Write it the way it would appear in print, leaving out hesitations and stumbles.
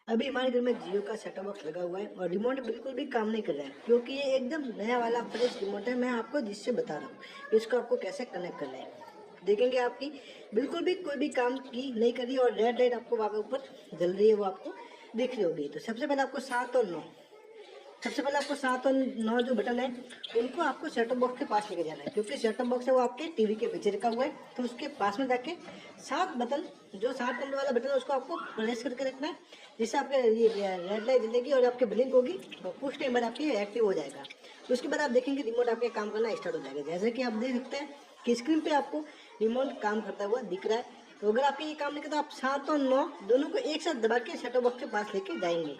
अभी हमारे घर में जियो का सेटअप बॉक्स लगा हुआ है और रिमोट बिल्कुल भी काम नहीं कर रहा है क्योंकि ये एकदम नया वाला फ्रेश रिमोट है। मैं आपको जिससे बता रहा हूँ कि इसको आपको कैसे कनेक्ट करना है। देखेंगे आपकी बिल्कुल भी कोई भी काम की नहीं कर रही और रेड लाइट आपको वहाँ पे ऊपर जल रही है, वो आपको दिख रही होगी। तो सबसे पहले आपको 7 और 9, सबसे पहले आपको 7 और 9 जो बटन है उनको आपको सेटअप बॉक्स के पास लेके जाना है क्योंकि सेटअप बॉक्स है वो आपके टीवी के पीछे रखा हुआ है। तो उसके पास में जाके 7 बटन, जो 7 नंबर वाला बटन है उसको आपको प्रेस करके रखना है, जिससे आपके ये रेड लाइट जलेगी और आपके ब्लिंक होगी और कुछ टाइम बाद आपकी एक्टिव हो जाएगा। तो उसके बाद आप देखेंगे रिमोट आपके काम करना स्टार्ट हो जाएगा। जैसे कि आप देख सकते हैं कि स्क्रीन पे आपको रिमोट काम करता हुआ दिख रहा है। तो अगर आपके ये काम नहीं करता, आप 7 और 9 दोनों को एक साथ दबा के सेटअप बॉक्स के पास लेके जाएंगे।